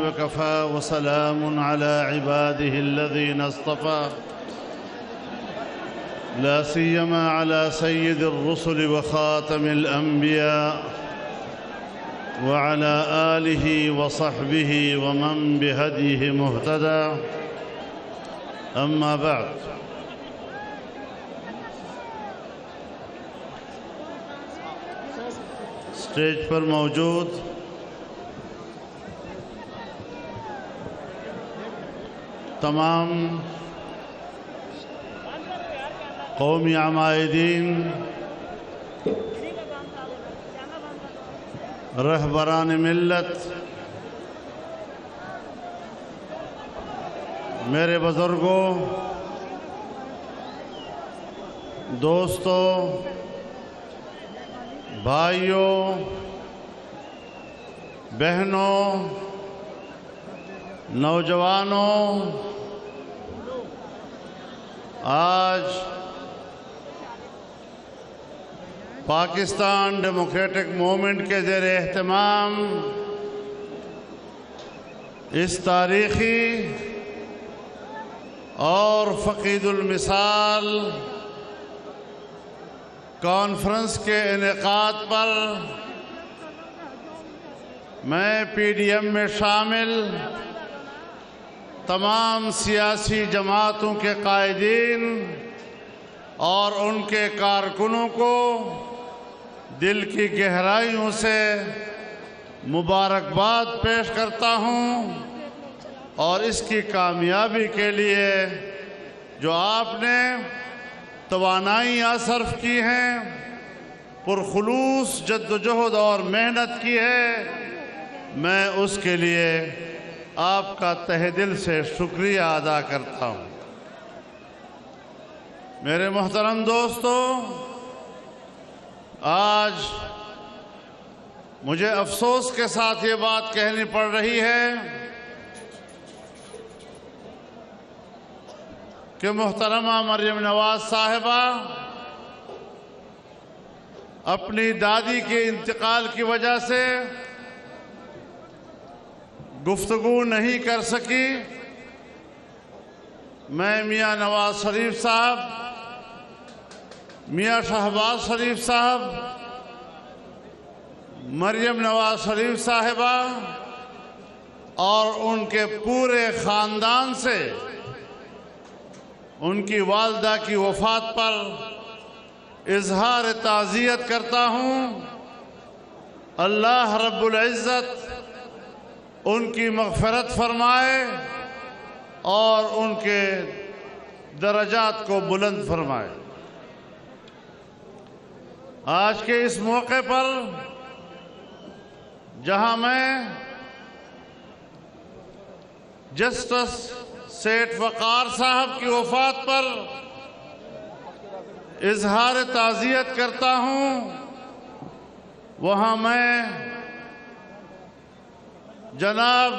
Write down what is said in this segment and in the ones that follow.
وكفى وسلام على عباده الذين اصطفى لا سيما على سيد الرسل وخاتم الأنبياء وعلى آله وصحبه ومن بهديه مهتدى أما بعد اسٹیج پر موجود تمام قومی عمائدین، رہبران ملت، میرے بزرگوں، دوستوں، بھائیوں، بہنوں، نوجوانوں، آج پاکستان ڈیموکریٹک موومنٹ کے زیر اہتمام اس تاریخی اور فقید المثال کانفرنس کے انعقاد پر میں پی ڈی ایم میں شامل تمام سیاسی جماعتوں کے قائدین اور ان کے کارکنوں کو دل کی گہرائیوں سے مبارکباد پیش کرتا ہوں، اور اس کی کامیابی کے لیے جو آپ نے توانائیاں صرف کی ہیں، پرخلوص جدوجہد اور محنت کی ہے، میں اس کے لیے آپ کا تہہ دل سے شکریہ ادا کرتا ہوں۔ میرے محترم دوستو، آج مجھے افسوس کے ساتھ یہ بات کہنی پڑ رہی ہے کہ محترمہ مریم نواز صاحبہ اپنی دادی کے انتقال کی وجہ سے گفتگو نہیں کر سکی۔ میں میاں نواز شریف صاحب، میاں شہباز شریف صاحب، مریم نواز شریف صاحبہ اور ان کے پورے خاندان سے ان کی والدہ کی وفات پر اظہار تعزیت کرتا ہوں۔ اللہ رب العزت ان کی مغفرت فرمائے اور ان کے درجات کو بلند فرمائے۔ آج کے اس موقع پر جہاں میں جسٹس سیٹھ وقار صاحب کی وفات پر اظہار تعزیت کرتا ہوں، وہاں میں جناب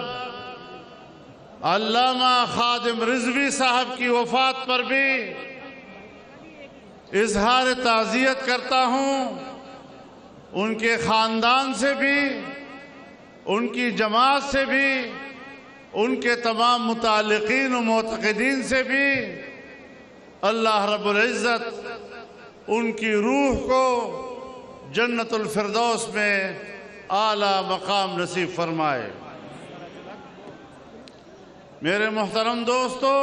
علامہ خادم رضوی صاحب کی وفات پر بھی اظہار تعزیت کرتا ہوں۔ ان کے خاندان سے بھی، ان کی جماعت سے بھی، ان کے تمام متعلقین و معتقدین سے بھی اللہ رب العزت ان کی روح کو جنت الفردوس میں اعلیٰ مقام نصیب فرمائے۔ میرے محترم دوستو،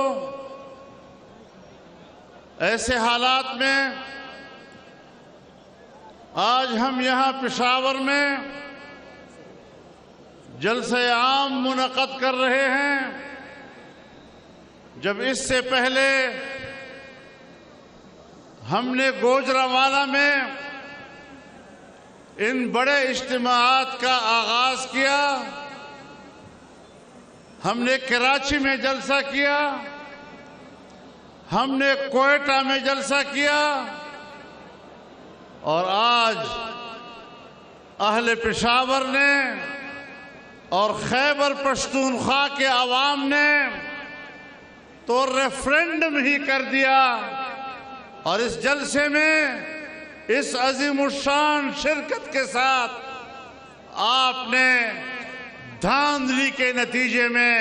ایسے حالات میں آج ہم یہاں پشاور میں جلسہ عام منعقد کر رہے ہیں، جب اس سے پہلے ہم نے گوجرانوالہ میں ان بڑے اجتماعات کا آغاز کیا، ہم نے کراچی میں جلسہ کیا، ہم نے کوئٹہ میں جلسہ کیا، اور آج اہل پشاور نے اور خیبر پختونخوا کے عوام نے تو ریفرینڈم ہی کر دیا، اور اس جلسے میں اس عظیم الشان شرکت کے ساتھ آپ نے دھاندلی کے نتیجے میں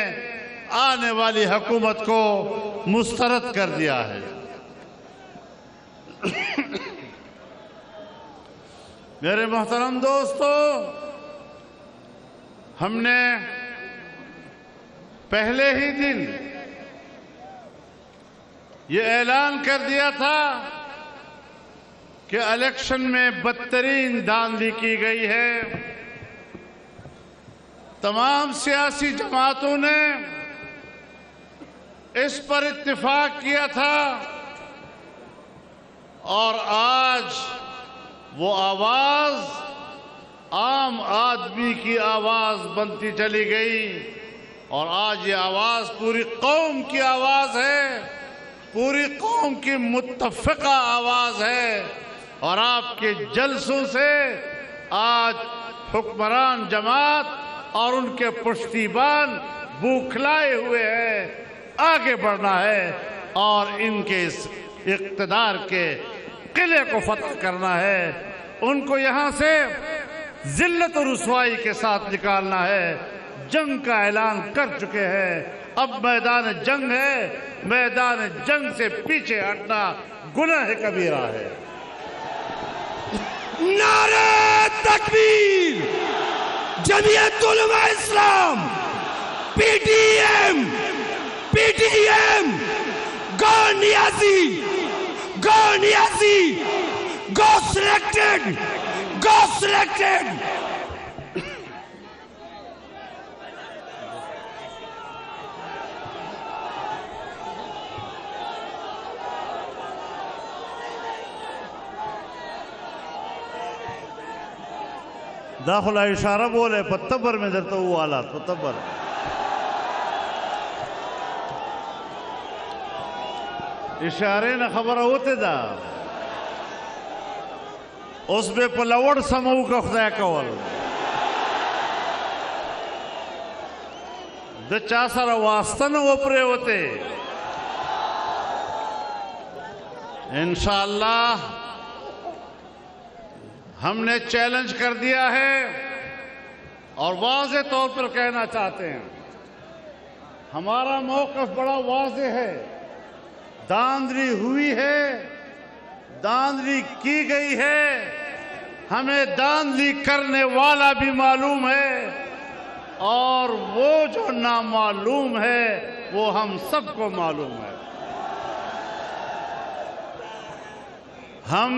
آنے والی حکومت کو مسترد کر دیا ہے۔ میرے محترم دوستو، ہم نے پہلے ہی دن یہ اعلان کر دیا تھا کہ الیکشن میں بدترین دھاندلی کی گئی ہے۔ تمام سیاسی جماعتوں نے اس پر اتفاق کیا تھا، اور آج وہ آواز عام آدمی کی آواز بنتی چلی گئی، اور آج یہ آواز پوری قوم کی آواز ہے، پوری قوم کی متفقہ آواز ہے۔ اور آپ کے جلسوں سے آج حکمران جماعت اور ان کے پشتیبان بوکھلائے ہوئے ہیں۔ آگے بڑھنا ہے اور ان کے اس اقتدار کے قلعے کو فتح کرنا ہے، ان کو یہاں سے ذلت و رسوائی کے ساتھ نکالنا ہے۔ جنگ کا اعلان کر چکے ہیں، اب میدان جنگ ہے، میدان جنگ سے پیچھے ہٹنا گناہ کبیرہ ہے۔ نعرہ تکبیر! جمعیت Ulema Islam, P T M, گو نیازی، گو سلیکٹڈ۔ داخلہ اشارہ بولے پتبر میں در تو وہ آلات پتبر اشارے نہ خبر ہوتے دا اس بے پلوڑ سمو کا خدا کول دا چاسر واسطن وپرے ہوتے۔ انشاءاللہ ہم نے چیلنج کر دیا ہے اور واضح طور پر کہنا چاہتے ہیں، ہمارا موقف بڑا واضح ہے۔ دھاندلی ہوئی ہے، دھاندلی کی گئی ہے، ہمیں دھاندلی کرنے والا بھی معلوم ہے، اور وہ جو نامعلوم ہے وہ ہم سب کو معلوم ہے۔ ہم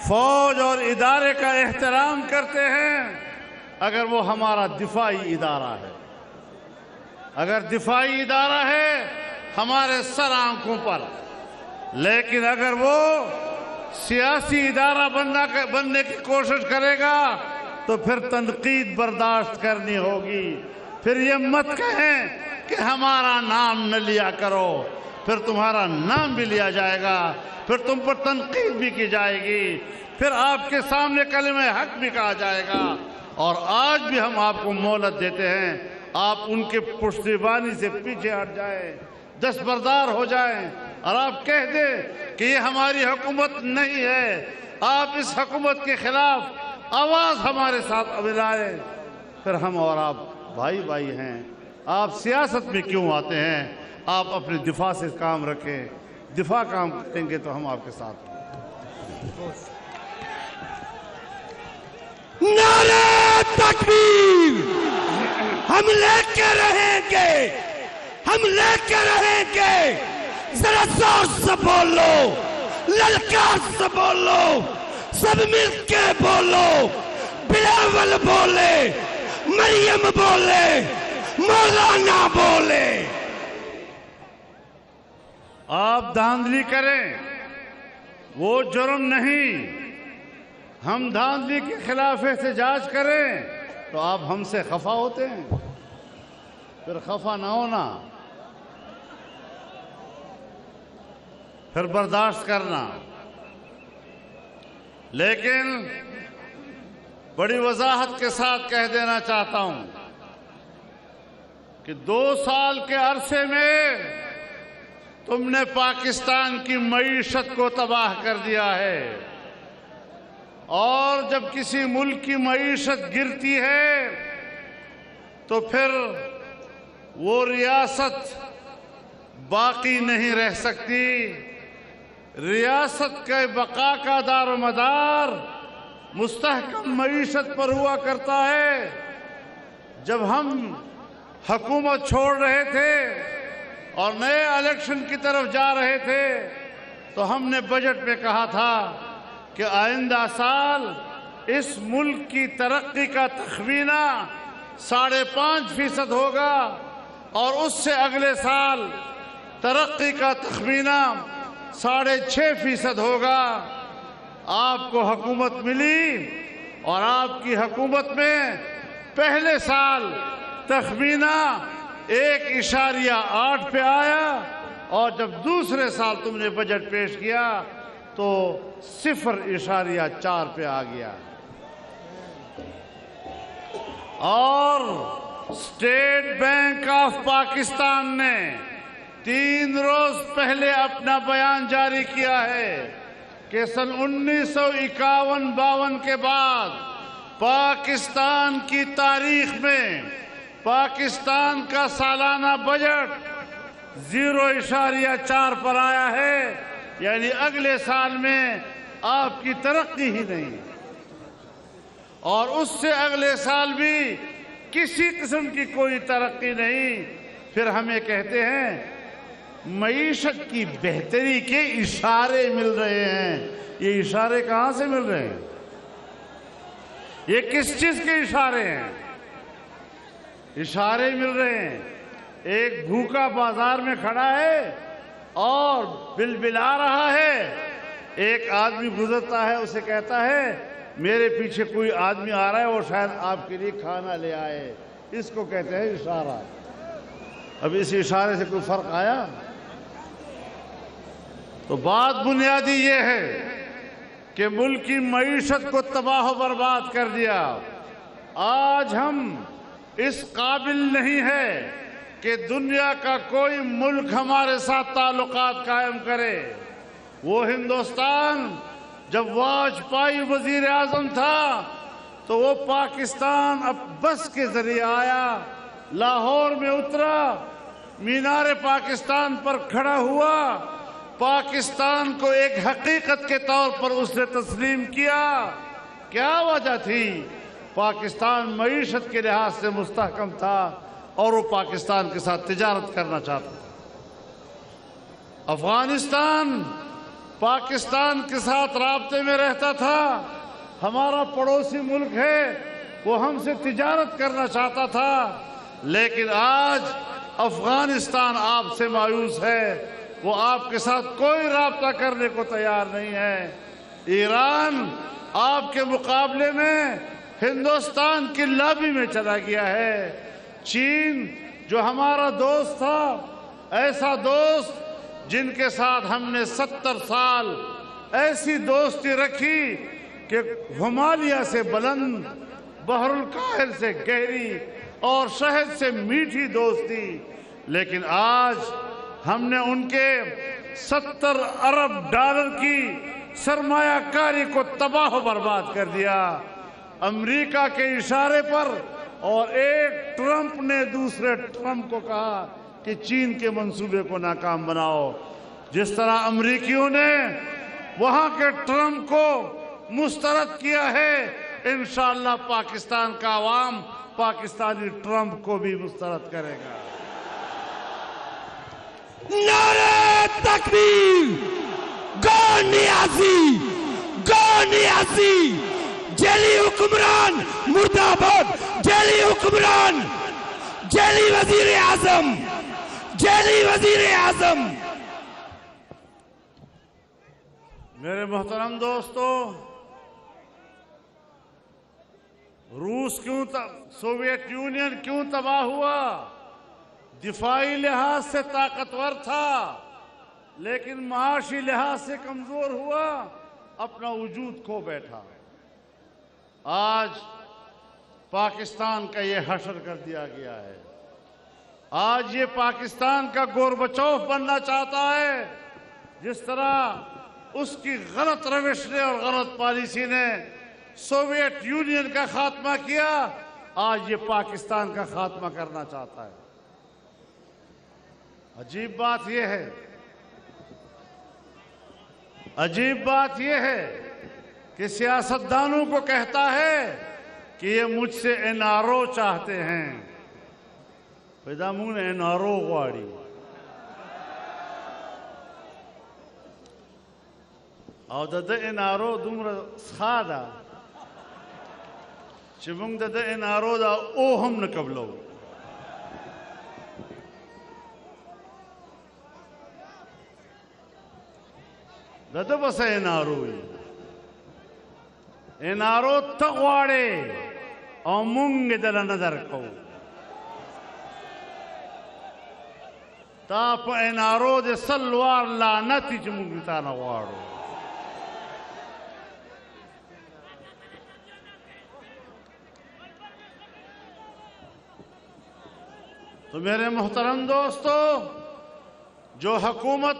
فوج اور ادارے کا احترام کرتے ہیں اگر وہ ہمارا دفاعی ادارہ ہے۔ اگر دفاعی ادارہ ہے ہمارے سر آنکھوں پر، لیکن اگر وہ سیاسی ادارہ بننے کی کوشش کرے گا تو پھر تنقید برداشت کرنی ہوگی۔ پھر یہ مت کہیں کہ ہمارا نام نہ لیا کرو، پھر تمہارا نام بھی لیا جائے گا، پھر تم پر تنقید بھی کی جائے گی، پھر آپ کے سامنے کلمہ حق بھی کہا جائے گا۔ اور آج بھی ہم آپ کو مہلت دیتے ہیں، آپ ان کے پشتیبانی سے پیچھے ہٹ جائیں، دستبردار ہو جائیں، اور آپ کہہ دیں کہ یہ ہماری حکومت نہیں ہے۔ آپ اس حکومت کے خلاف آواز ہمارے ساتھ ملائیں، پھر ہم اور آپ بھائی بھائی ہیں۔ آپ سیاست میں کیوں آتے ہیں؟ آپ اپنے دفاع سے کام رکھیں، دفاع کام کریں گے تو ہم آپ کے ساتھ ہیں۔ نعرہ تکبیر! ہم لے کے رہیں گے، ہم لے کے رہیں گے۔ ذرا زور سے بولو، للکار سے بولو، سب مل کے بولو۔ بلاول بولے، مریم بولے، مولانا بولے۔ آپ دھاندلی کریں وہ جرم نہیں، ہم دھاندلی کے خلاف احتجاج کریں تو آپ ہم سے خفا ہوتے ہیں، پھر خفا نہ ہونا، پھر برداشت کرنا۔ لیکن بڑی وضاحت کے ساتھ کہہ دینا چاہتا ہوں کہ 2 سال کے عرصے میں تم نے پاکستان کی معیشت کو تباہ کر دیا ہے، اور جب کسی ملک کی معیشت گرتی ہے تو پھر وہ ریاست باقی نہیں رہ سکتی. ریاست کے بقا کا دار و مدار مستحکم معیشت پر ہوا کرتا ہے. جب ہم حکومت چھوڑ رہے تھے اور نئے الیکشن کی طرف جا رہے تھے تو ہم نے بجٹ میں کہا تھا کہ آئندہ سال اس ملک کی ترقی کا تخمینہ 5.5% ہوگا اور اس سے اگلے سال ترقی کا تخمینہ 6.5% ہوگا. آپ کو حکومت ملی اور آپ کی حکومت میں پہلے سال تخمینہ 1.8 پہ آیا اور جب دوسرے سال تم نے بجٹ پیش کیا تو 0.4 پہ آ گیا. اور اسٹیٹ بینک آف پاکستان نے 3 روز پہلے اپنا بیان جاری کیا ہے کہ سن 1951-52 کے بعد پاکستان کی تاریخ میں پاکستان کا سالانہ بجٹ 0.4 پر آیا ہے. یعنی اگلے سال میں آپ کی ترقی ہی نہیں اور اس سے اگلے سال بھی کسی قسم کی کوئی ترقی نہیں. پھر ہمیں کہتے ہیں معیشت کی بہتری کے اشارے مل رہے ہیں. یہ اشارے کہاں سے مل رہے ہیں؟ یہ کس چیز کے اشارے ہیں؟ اشارے مل رہے ہیں. ایک بھوکا بازار میں کھڑا ہے اور بلبلا رہا ہے. ایک آدمی گزرتا ہے, اسے کہتا ہے میرے پیچھے کوئی آدمی آ رہا ہے اور شاید آپ کے لیے کھانا لے آئے. اس کو کہتے ہیں اشارہ. اب اس اشارے سے کوئی فرق آیا؟ تو بات بنیادی یہ ہے کہ ملک کی معیشت کو تباہ و برباد کر دیا. آج ہم اس قابل نہیں ہے کہ دنیا کا کوئی ملک ہمارے ساتھ تعلقات قائم کرے. وہ ہندوستان جب واجپئی وزیر اعظم تھا تو وہ پاکستان اب بس کے ذریعے آیا, لاہور میں اترا, مینار پاکستان پر کھڑا ہوا, پاکستان کو ایک حقیقت کے طور پر اس نے تسلیم کیا. کیا وجہ تھی؟ پاکستان معیشت کے لحاظ سے مستحکم تھا اور وہ پاکستان کے ساتھ تجارت کرنا چاہتا تھا. افغانستان پاکستان کے ساتھ رابطے میں رہتا تھا, ہمارا پڑوسی ملک ہے, وہ ہم سے تجارت کرنا چاہتا تھا. لیکن آج افغانستان آپ سے مایوس ہے, وہ آپ کے ساتھ کوئی رابطہ کرنے کو تیار نہیں ہے. ایران آپ کے مقابلے میں ہندوستان کی لابی میں چلا گیا ہے. چین جو ہمارا دوست تھا, ایسا دوست جن کے ساتھ ہم نے 70 سال ایسی دوستی رکھی کہ ہمالیہ سے بلند, بحر الکاہل سے گہری اور شہد سے میٹھی دوستی, لیکن آج ہم نے ان کے 70 ارب ڈالر کی سرمایہ کاری کو تباہ و برباد کر دیا امریکہ کے اشارے پر. اور ایک ٹرمپ نے دوسرے ٹرمپ کو کہا کہ چین کے منصوبے کو ناکام بناؤ. جس طرح امریکیوں نے وہاں کے ٹرمپ کو مسترد کیا ہے, انشاءاللہ پاکستان کا عوام پاکستانی ٹرمپ کو بھی مسترد کرے گا. نعرہ تکبیر! گو نیازی! گو نیازی! جیلی حکمران مرد آباد! جیلی حکمران! جیلی وزیر اعظم! جیلی وزیر اعظم! میرے محترم دوستو, روس کیوں سوویت یونین کیوں تباہ ہوا؟ دفاعی لحاظ سے طاقتور تھا لیکن معاشی لحاظ سے کمزور ہوا, اپنا وجود کھو بیٹھا. آج پاکستان کا یہ حشر کر دیا گیا ہے. آج یہ پاکستان کا گوربچوف بننا چاہتا ہے. جس طرح اس کی غلط روش نے اور غلط پالیسی نے سوویت یونین کا خاتمہ کیا, آج یہ پاکستان کا خاتمہ کرنا چاہتا ہے۔ عجیب بات یہ ہے، عجیب بات یہ ہے کہ سیاستدانوں کو کہتا ہے کہ یہ مجھ سے این آر او چاہتے ہیں۔ پیدامون این آر او غواړي او د این آر او دومره ښه ده چې موږ د این آر او دا او هم نه قبلو۔ د ده بس این آر او وي، این آر او ته غواړې او موږ دله نه درکوو۔ تا په این آر او د سل وار لعنت چې موږ تا نه غواړو۔ تو میرے محترم دوستو، جو حکومت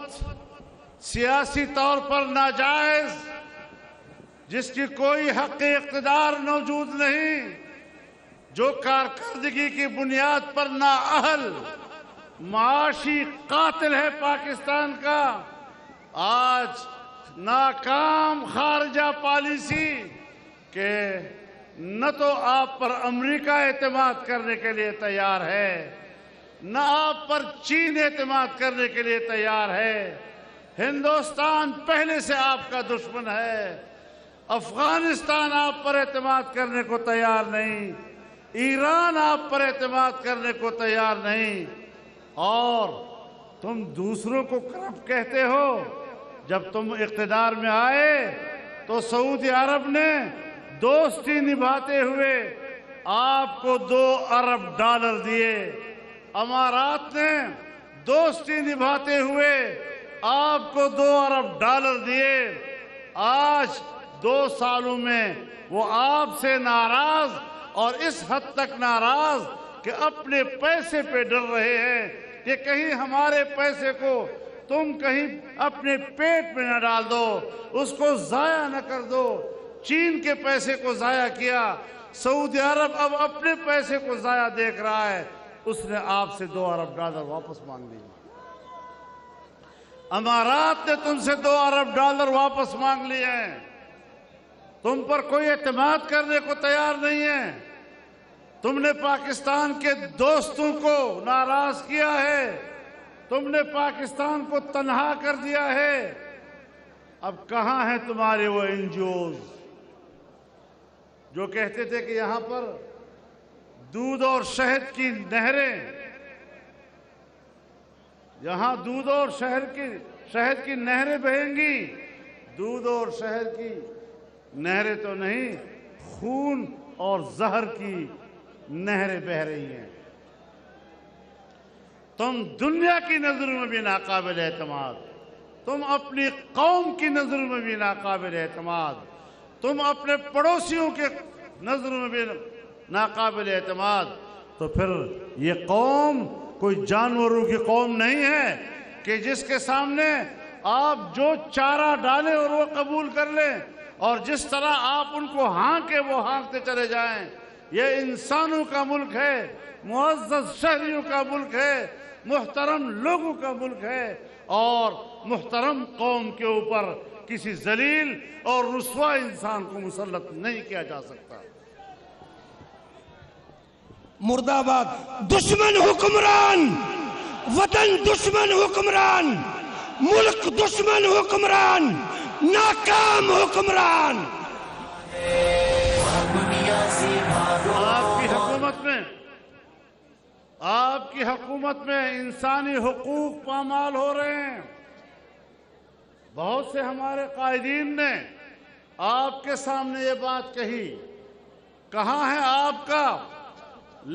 سیاسی طور پر ناجائز، جس کی کوئی حق اقتدار موجود نہیں، جو کارکردگی کی بنیاد پر نااہل معاشی قاتل ہے پاکستان کا، آج ناکام خارجہ پالیسی کہ نہ تو آپ پر امریکہ اعتماد کرنے کے لیے تیار ہے، نہ آپ پر چین اعتماد کرنے کے لیے تیار ہے۔ ہندوستان پہلے سے آپ کا دشمن ہے، افغانستان آپ پر اعتماد کرنے کو تیار نہیں، ایران آپ پر اعتماد کرنے کو تیار نہیں، اور تم دوسروں کو کرپٹ کہتے ہو۔ جب تم اقتدار میں آئے تو سعودی عرب نے دوستی نبھاتے ہوئے آپ کو $2 ارب دیے، امارات نے دوستی نبھاتے ہوئے آپ کو $2 ارب دیے۔ آج 2 سالوں میں وہ آپ سے ناراض، اور اس حد تک ناراض کہ اپنے پیسے پہ ڈر رہے ہیں کہ کہیں ہمارے پیسے کو تم کہیں اپنے پیٹ میں نہ ڈال دو، اس کو ضائع نہ کر دو۔ چین کے پیسے کو ضائع کیا، سعودی عرب اب اپنے پیسے کو ضائع دیکھ رہا ہے، اس نے آپ سے $2 ارب واپس مانگ لیے۔ امارات نے تم سے $2 ارب واپس مانگ لیے ہیں، تم پر کوئی اعتماد کرنے کو تیار نہیں ہے۔ تم نے پاکستان کے دوستوں کو ناراض کیا ہے، تم نے پاکستان کو تنہا کر دیا ہے۔ اب کہاں ہیں تمہارے وہ این جی اوز جو کہتے تھے کہ یہاں پر دودھ اور شہد کی نہریں، یہاں دودھ اور شہد کی نہریں بہیں گی؟ دودھ اور شہد کی نہریں تو نہیں، خون اور زہر کی نہریں بہہ رہی ہیں۔ تم دنیا کی نظروں میں بھی ناقابل اعتماد، تم اپنی قوم کی نظروں میں بھی ناقابل اعتماد، تم اپنے پڑوسیوں کے نظروں میں بھی ناقابل اعتماد۔ تو پھر یہ قوم کوئی جانوروں کی قوم نہیں ہے کہ جس کے سامنے آپ جو چارہ ڈالیں اور وہ قبول کر لیں، اور جس طرح آپ ان کو ہانکیں وہ ہانکتے چلے جائیں۔ یہ انسانوں کا ملک ہے، معزز شہریوں کا ملک ہے، محترم لوگوں کا ملک ہے، اور محترم قوم کے اوپر کسی ذلیل اور رسوا انسان کو مسلط نہیں کیا جا سکتا۔ مرد آباد دشمن حکمران، وطن دشمن حکمران، ملک دشمن حکمران، ناکام حکمران۔ آپ کی حکومت میں انسانی حقوق پامال ہو رہے ہیں۔ بہت سے ہمارے قائدین نے آپ کے سامنے یہ بات کہی۔ کہاں ہے آپ کا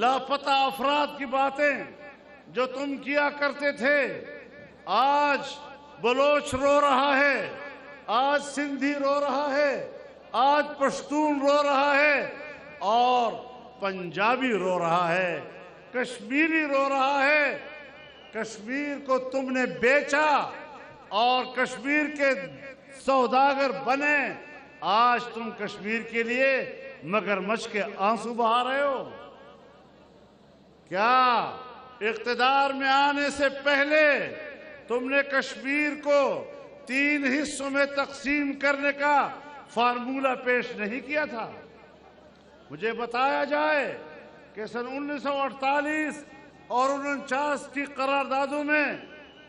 لاپتہ افراد کی باتیں جو تم کیا کرتے تھے؟ آج بلوچ رو رہا ہے، آج سندھی رو رہا ہے، آج پشتون رو رہا ہے، اور پنجابی رو رہا ہے، کشمیری رو رہا ہے۔ کشمیر کو تم نے بیچا اور کشمیر کے سوداگر بنے۔ آج تم کشمیر کے لیے مگرمچھ کے آنسو بہا رہے ہو۔ کیا اقتدار میں آنے سے پہلے تم نے کشمیر کو 3 حصوں میں تقسیم کرنے کا فارمولہ پیش نہیں کیا تھا؟ مجھے بتایا جائے کہ سن 1948 اور 49 کی قراردادوں میں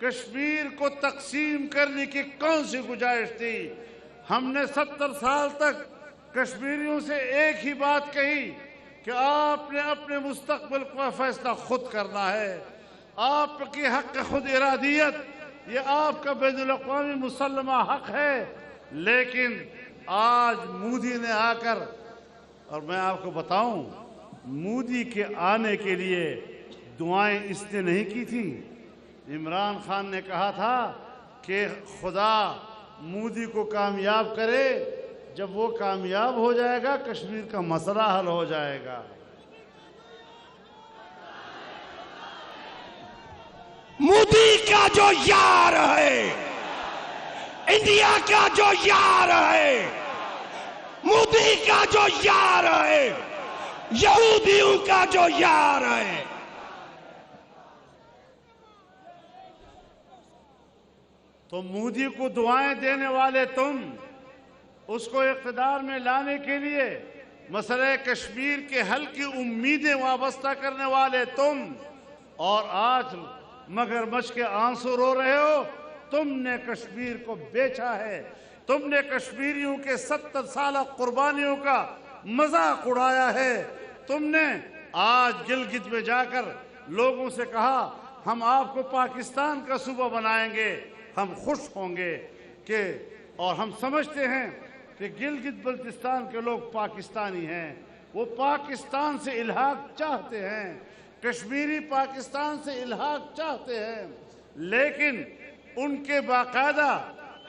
کشمیر کو تقسیم کرنے کی کون سی گنجائش تھی؟ ہم نے 70 سال تک کشمیریوں سے ایک ہی بات کہی کہ آپ نے اپنے مستقبل کا فیصلہ خود کرنا ہے، آپ کی حق خود ارادیت یہ آپ کا بین الاقوامی مسلمہ حق ہے۔ لیکن آج مودی نے آ کر، اور میں آپ کو بتاؤں، مودی کے آنے کے لیے دعائیں اس نے نہیں کی تھی۔ عمران خان نے کہا تھا کہ خدا مودی کو کامیاب کرے، جب وہ کامیاب ہو جائے گا کشمیر کا مسئلہ حل ہو جائے گا۔ مودی کا جو یار ہے، انڈیا کا جو یار ہے، مودی کا جو یار ہے، یہودیوں کا جو یار ہے، تو مودی کو دعائیں دینے والے تم، اس کو اقتدار میں لانے کے لیے مسئلہ کشمیر کے حل کی امیدیں وابستہ کرنے والے تم، اور آج مگرمچھ کے آنسو رو رہے ہو۔ تم نے کشمیر کو بیچا ہے، تم نے کشمیریوں کے 70 سالہ قربانیوں کا مذاق اڑایا ہے۔ تم نے آج گلگت میں جا کر لوگوں سے کہا ہم آپ کو پاکستان کا صوبہ بنائیں گے، ہم خوش ہوں گے کہ، اور ہم سمجھتے ہیں کہ گلگت بلتستان کے لوگ پاکستانی ہیں، وہ پاکستان سے الحاق چاہتے ہیں، کشمیری پاکستان سے الحاق چاہتے ہیں، لیکن ان کے باقاعدہ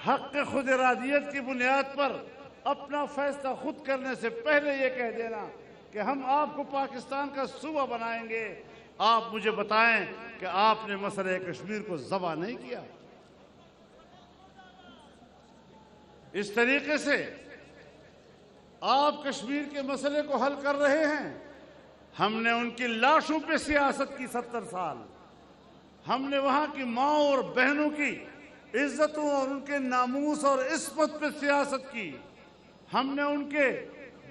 حق خود ارادیت کی بنیاد پر اپنا فیصلہ خود کرنے سے پہلے یہ کہہ دینا کہ ہم آپ کو پاکستان کا صوبہ بنائیں گے۔ آپ مجھے بتائیں کہ آپ نے مسئلہ کشمیر کو ذبح نہیں کیا؟ اس طریقے سے آپ کشمیر کے مسئلے کو حل کر رہے ہیں۔ ہم نے ان کی لاشوں پہ سیاست کی 70 سال، ہم نے وہاں کی ماؤں اور بہنوں کی عزتوں اور ان کے ناموس اور عصمت پہ سیاست کی، ہم نے ان کے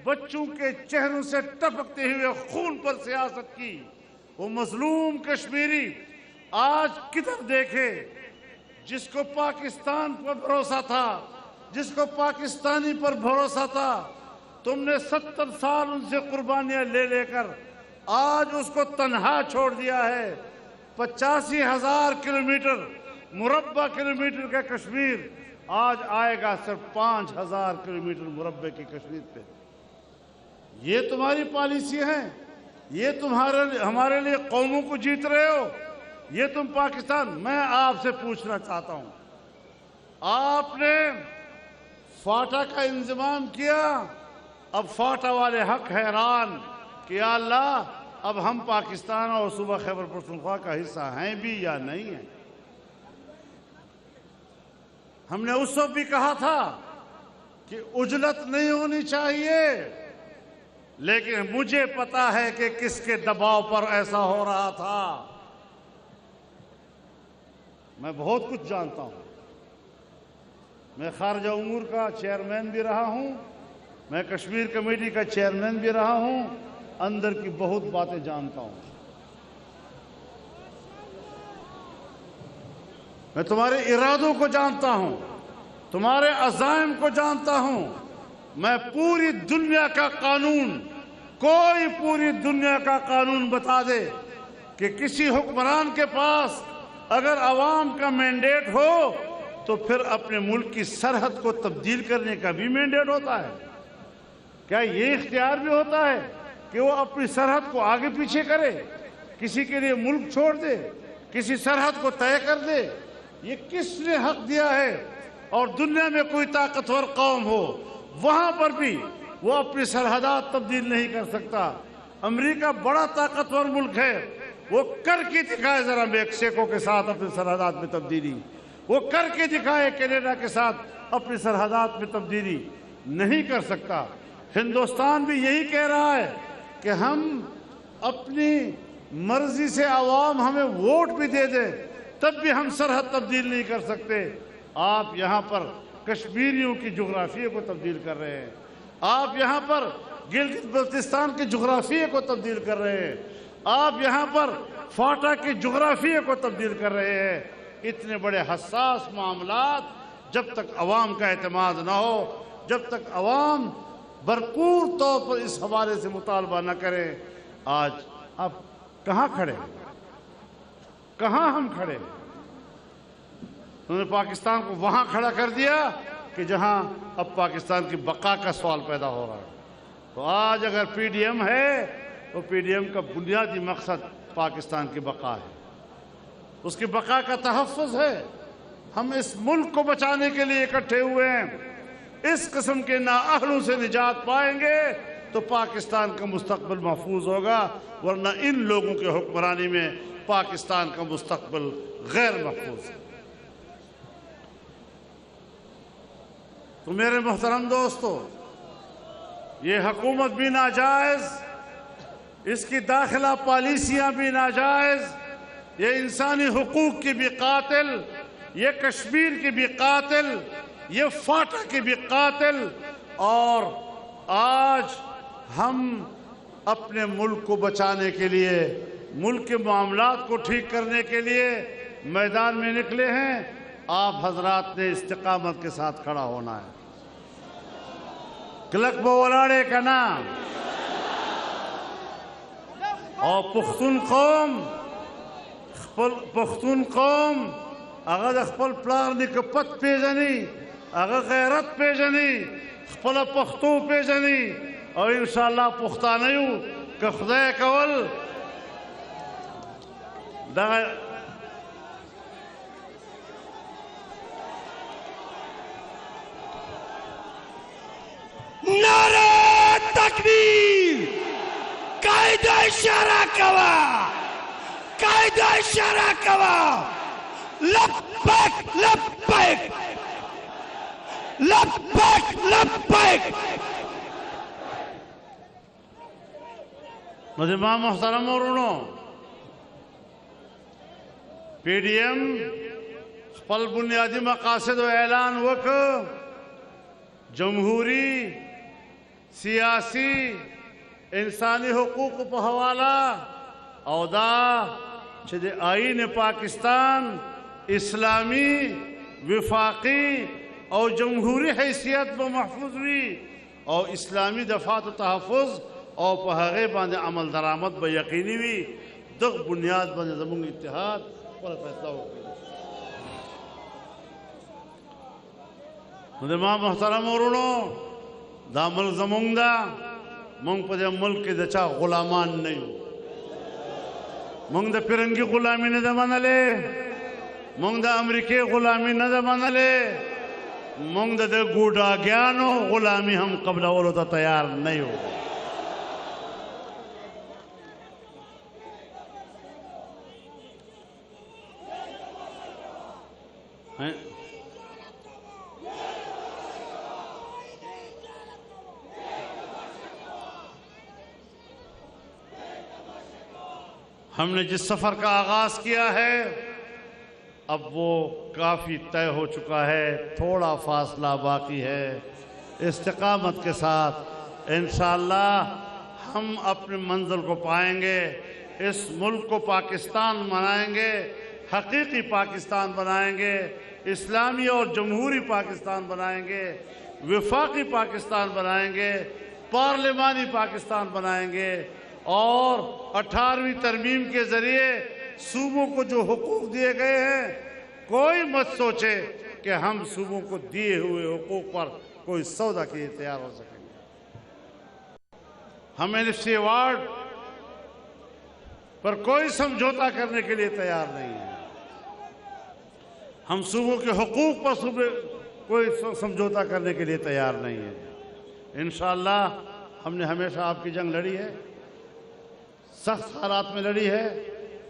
بچوں کے چہروں سے ٹپکتے ہوئے خون پر سیاست کی۔ وہ مظلوم کشمیری آج کدھر دیکھے؟ جس کو پاکستان پر بھروسہ تھا، جس کو پاکستانی پر بھروسہ تھا، تم نے 70 سال ان سے قربانیاں لے لے کر آج اس کو تنہا چھوڑ دیا ہے۔ 85,000 کلومیٹر مربع کلومیٹر کا کشمیر آج آئے گا صرف 5,000 کلومیٹر مربع کی کشمیر پہ۔ یہ تمہاری پالیسی ہے، یہ ہمارے لیے قوموں کو جیت رہے ہو، یہ تم پاکستان۔ میں آپ سے پوچھنا چاہتا ہوں، آپ نے فاٹا کا انضمام کیا، اب فاٹا والے حق حیران کہ یا اللہ اب ہم پاکستان اور صوبہ خیبر پختونخوا کا حصہ ہیں بھی یا نہیں ہیں۔ ہم نے اس وقت بھی کہا تھا کہ عجلت نہیں ہونی چاہیے، لیکن مجھے پتا ہے کہ کس کے دباؤ پر ایسا ہو رہا تھا۔ میں بہت کچھ جانتا ہوں، میں خارجہ امور کا چیئرمین بھی رہا ہوں، میں کشمیر کمیٹی کا چیئرمین بھی رہا ہوں، اندر کی بہت باتیں جانتا ہوں۔ میں تمہارے ارادوں کو جانتا ہوں، تمہارے عزائم کو جانتا ہوں۔ میں پوری دنیا کا قانون، کوئی پوری دنیا کا قانون بتا دے کہ کسی حکمران کے پاس اگر عوام کا مینڈیٹ ہو تو پھر اپنے ملک کی سرحد کو تبدیل کرنے کا بھی مینڈیٹ ہوتا ہے؟ کیا یہ اختیار بھی ہوتا ہے کہ وہ اپنی سرحد کو آگے پیچھے کرے، کسی کے لیے ملک چھوڑ دے، کسی سرحد کو طے کر دے؟ یہ کس نے حق دیا ہے؟ اور دنیا میں کوئی طاقتور قوم ہو، وہاں پر بھی وہ اپنی سرحدات تبدیل نہیں کر سکتا۔ امریکہ بڑا طاقتور ملک ہے، وہ کر کے دکھائے ذرا میکسیکو کے ساتھ اپنی سرحدات میں تبدیلی، وہ کر کے دکھائے کینیڈا کے ساتھ اپنی سرحدات میں تبدیلی، نہیں کر سکتا۔ ہندوستان بھی یہی کہہ رہا ہے کہ ہم اپنی مرضی سے عوام ہمیں ووٹ بھی دے دے تب بھی ہم سرحد تبدیل نہیں کر سکتے۔ آپ یہاں پر کشمیریوں کی جغرافیے کو تبدیل کر رہے ہیں، آپ یہاں پر گلگت بلتستان کے جغرافیے کو تبدیل کر رہے ہیں، آپ یہاں پر فاٹا کے جغرافیے کو تبدیل کر رہے ہیں۔ اتنے بڑے حساس معاملات جب تک عوام کا اعتماد نہ ہو، جب تک عوام بھرپور طور پر اس حوالے سے مطالبہ نہ کرے، آج آپ کہاں کھڑے ہیں؟ کہاں ہم کھڑے ہیں؟ انہوں نے پاکستان کو وہاں کھڑا کر دیا کہ جہاں اب پاکستان کی بقا کا سوال پیدا ہو رہا ہے۔ تو آج اگر پی ڈی ایم ہے تو پی ڈی ایم کا بنیادی مقصد پاکستان کی بقا ہے، اس کی بقا کا تحفظ ہے۔ ہم اس ملک کو بچانے کے لیے اکٹھے ہوئے ہیں۔ اس قسم کے نااہلوں سے نجات پائیں گے تو پاکستان کا مستقبل محفوظ ہوگا، ورنہ ان لوگوں کے حکمرانی میں پاکستان کا مستقبل غیر محفوظ ہے۔ تو میرے محترم دوستو، یہ حکومت بھی ناجائز، اس کی داخلہ پالیسیاں بھی ناجائز، یہ انسانی حقوق کی بھی قاتل، یہ کشمیر کی بھی قاتل، یہ فاٹا کی بھی قاتل۔ اور آج ہم اپنے ملک کو بچانے کے لیے، ملک کے معاملات کو ٹھیک کرنے کے لیے میدان میں نکلے ہیں۔ آپ حضرات نے استقامت کے ساتھ کھڑا ہونا ہے۔ کلک بولاڑے کا نام اور پختون قوم اگر خپل پلار نکپت پیژني، اگر غیرت پیژني، خپل پختو پیژني، او انشاءاللہ پختانه یو که خدای کول دا نعرہ تکبیر، قائدہ اشارہ کوا، قائدہ اشارہ کوا، لبیک لبیک لبیک لبیک۔ مجمع محترم ورونو، پی ڈی ایم خپل بنیادی مقاصد و اعلان وکړ، جمہوری، سیاسی، انسانی حقوق په حواله او دا چې د آئین پاکستان اسلامی، وفاقی او جمہوری حیثیت به محفوظ وي او اسلامی دفاع و تحفظ او په هغې باندې عمل درآمد به یقیني وي، دغه بنیاد باندې زموږ اتحاد خپله فیصله وکړي۔ نو د ما محترم ورونو، دا ملک زموږ ده، موږ په دې ملک کې د چا غلامان نه یو، موږ د فرنګي غلامي نه ده منلې، موږ د امریکې غلامي نه ده منلې، موږ د ګوډاګیانو غلامي هم قبلولو ته تیار نه یو۔ ہم نے جس سفر کا آغاز کیا ہے اب وہ کافی طے ہو چکا ہے، تھوڑا فاصلہ باقی ہے۔ استقامت کے ساتھ انشاءاللہ ہم اپنے منزل کو پائیں گے، اس ملک کو پاکستان بنائیں گے، حقیقی پاکستان بنائیں گے، اسلامی اور جمہوری پاکستان بنائیں گے، وفاقی پاکستان بنائیں گے، پارلیمانی پاکستان بنائیں گے، اور 18ویں ترمیم کے ذریعے صوبوں کو جو حقوق دیے گئے ہیں، کوئی مت سوچے کہ ہم صوبوں کو دیے ہوئے حقوق پر کوئی سودا کے لیے تیار ہو سکیں گے۔ ہم NFC ایوارڈ پر کوئی سمجھوتا کرنے کے لیے تیار نہیں ہے، ہم صوبوں کے حقوق پر کوئی سمجھوتا کرنے کے لیے تیار نہیں ہے۔ انشاءاللہ ہم نے ہمیشہ آپ کی جنگ لڑی ہے، سخت حالات میں لڑی ہے،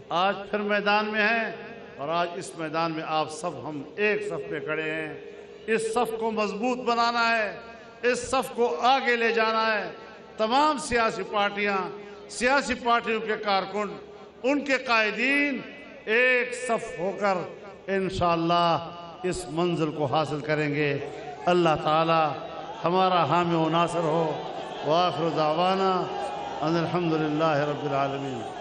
آج پھر میدان میں ہیں، اور آج اس میدان میں آپ سب ہم ایک صف پہ کھڑے ہیں۔ اس صف کو مضبوط بنانا ہے، اس صف کو آگے لے جانا ہے۔ تمام سیاسی پارٹیوں کے کارکن ان کے قائدین ایک صف ہو کر انشاءاللہ اس منزل کو حاصل کریں گے۔ اللہ تعالی ہمارا حامی و ناصر ہو۔ وآخر دعوانا ان الحمدللہ رب العالمین۔